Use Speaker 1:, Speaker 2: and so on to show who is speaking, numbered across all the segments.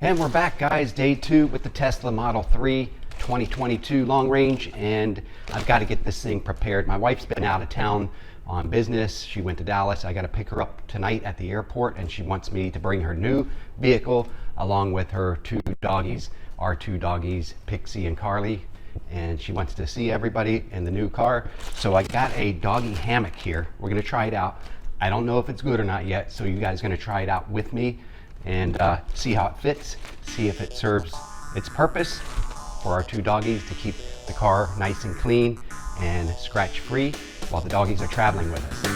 Speaker 1: And we're back, guys. Day 2 with the Tesla Model 3 2022 long range, and I've got to get this thing prepared. My wife's been out of town on business. She went to Dallas. I got to pick her up tonight at the airport, and she wants me to bring her new vehicle along with her 2 doggies, our 2 doggies, Pixie and Carly, and she wants to see everybody in the new car. So I got a doggy hammock here. We're going to try it out. I don't know if it's good or not yet, so you guys are going to try it out with me and see how it fits, see if it serves its purpose for our 2 doggies to keep the car nice and clean and scratch free while the doggies are traveling with us.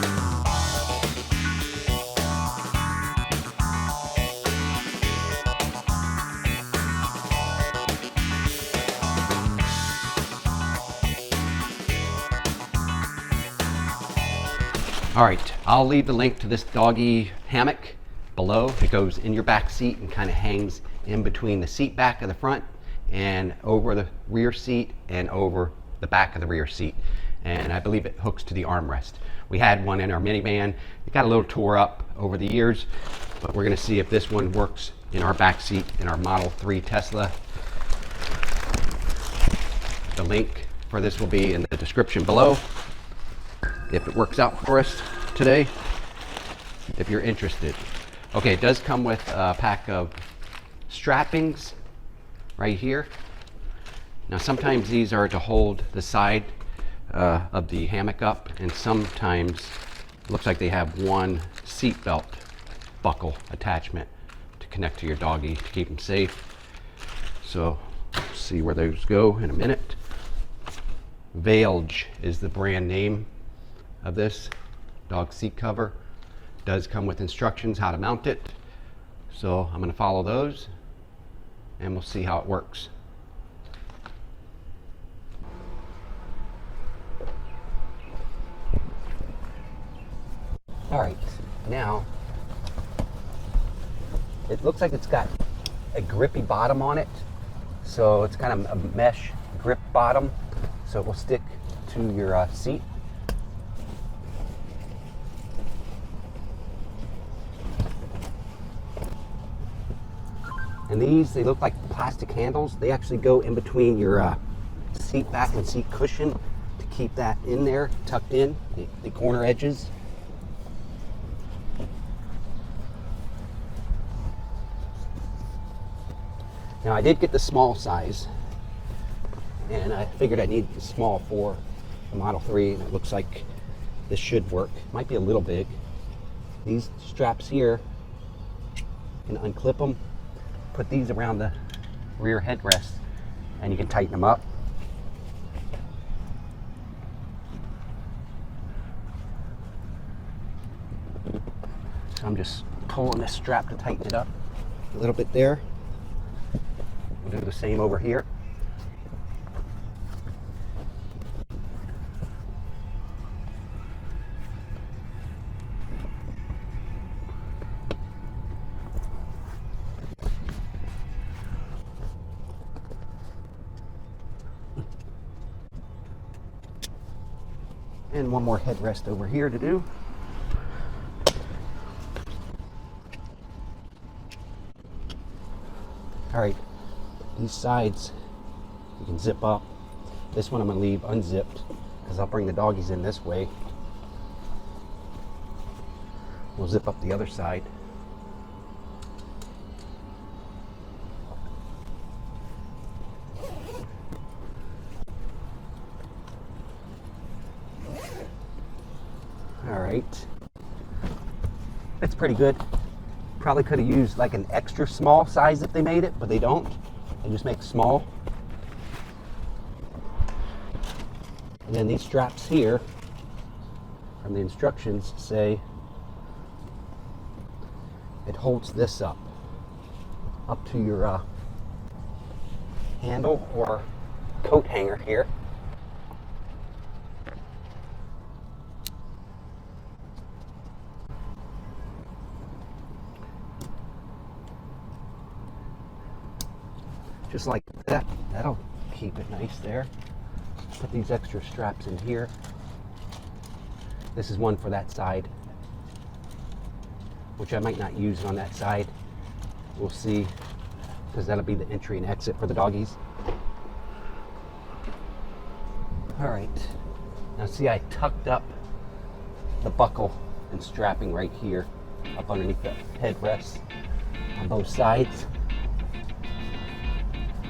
Speaker 1: All right, I'll leave the link to this doggy hammock below. It goes in your back seat and kind of hangs in between the seat back of the front and over the rear seat and over the back of the rear seat. And I believe it hooks to the armrest. We had one in our minivan. It got a little tore up over the years, but we're gonna see if this one works in our back seat in our Model 3 Tesla. The link for this will be in the description below if it works out for us today, if you're interested. Okay, it does come with a pack of strappings right here. Now sometimes these are to hold the side of the hammock up, and sometimes it looks like they have one seat belt buckle attachment to connect to your doggy to keep them safe. So we'll see where those go in a minute. Veilge is the brand name of this dog seat cover. Does come with instructions how to mount it, so I'm going to follow those and we'll see how it works. All right, now it looks like it's got a grippy bottom on it, so it's kind of a mesh grip bottom, so it will stick to your seat. And these, they look like plastic handles. They actually go in between your seat back and seat cushion to keep that in there, tucked in, the corner edges. Now I did get the small size, and I figured I needed the small for the Model 3, and it looks like this should work. Might be a little big. These straps here, you can unclip them, put these around the rear headrest, and you can tighten them up. So I'm just pulling this strap to tighten it up a little bit there. We'll do the same over here. And one more headrest over here to do. All right, these sides you can zip up. This one I'm gonna leave unzipped because I'll bring the doggies in this way. We'll zip up the other side. All right, it's pretty good. Probably could have used like an extra small size if they made it, but they don't. They just make small. And then these straps here from the instructions say it holds this up to your handle or coat hanger here. Just like that. That'll keep it nice there. Put these extra straps in here. This is one for that side, which I might not use on that side. We'll see because that'll be the entry and exit for the doggies. All right, now see, I tucked up the buckle and strapping right here up underneath the headrests on both sides,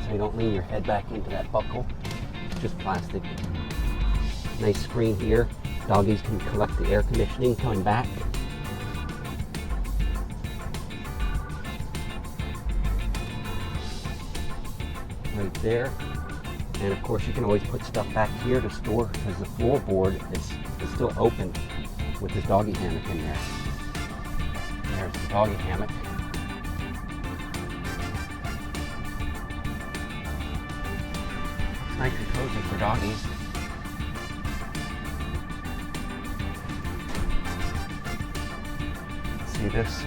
Speaker 1: so you don't lean your head back into that buckle. It's just plastic. Nice screen here. Doggies can collect the air conditioning coming back. Right there. And of course you can always put stuff back here to store, because the floorboard is still open with this doggy hammock in there. There's the doggy hammock. It's nice and cozy for doggies. See this?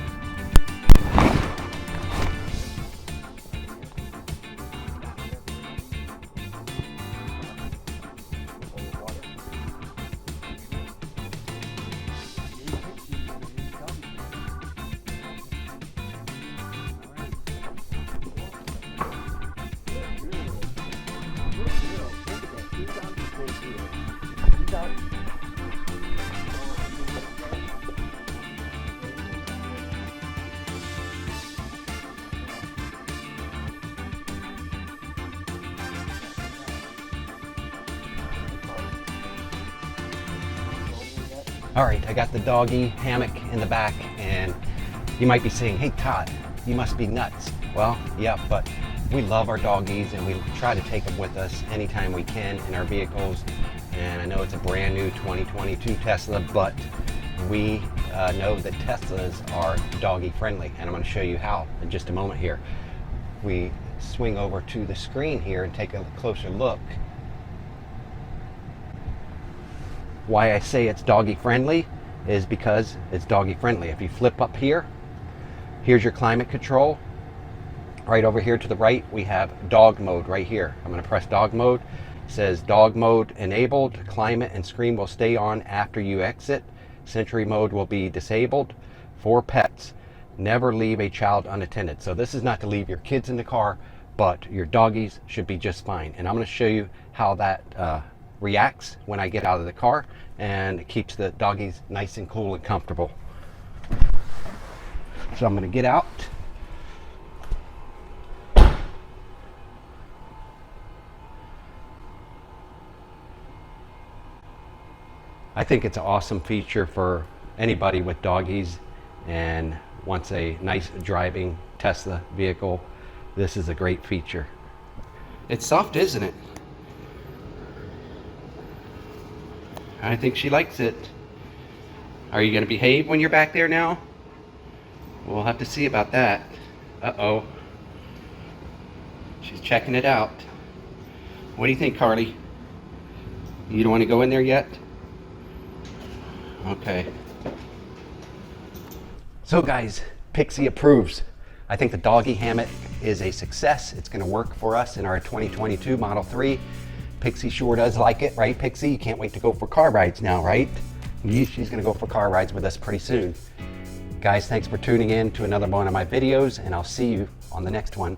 Speaker 1: All right, I got the doggy hammock in the back, and you might be saying, hey Todd, you must be nuts. Well, yeah, but we love our doggies and we try to take them with us anytime we can in our vehicles. And I know it's a brand new 2022 Tesla, but we know that Teslas are doggy friendly, and I'm going to show you how in just a moment here. We swing over to the screen here and take a closer look. Why I say it's doggy friendly is because it's doggy friendly. If you flip up here, here's your climate control. Right over here to the right, we have dog mode right here. I'm going to press dog mode. It says dog mode enabled. Climate and screen will stay on after you exit. Sensory mode will be disabled. For pets, never leave a child unattended. So this is not to leave your kids in the car, but your doggies should be just fine. And I'm going to show you how that reacts when I get out of the car, and it keeps the doggies nice and cool and comfortable. So I'm going to get out. I think it's an awesome feature for anybody with doggies and wants a nice driving Tesla vehicle. This is a great feature. It's soft, isn't it? I think she likes it. Are you going to behave when you're back there now? We'll have to see about that. Uh-oh. She's checking it out. What do you think, Carly? You don't want to go in there yet? Okay. So guys, Pixie approves. I think the doggy hammock is a success. It's going to work for us in our 2022 Model 3. Pixie sure does like it, right, Pixie? You can't wait to go for car rides now, right? She's going to go for car rides with us pretty soon. Guys, thanks for tuning in to another one of my videos, and I'll see you on the next one.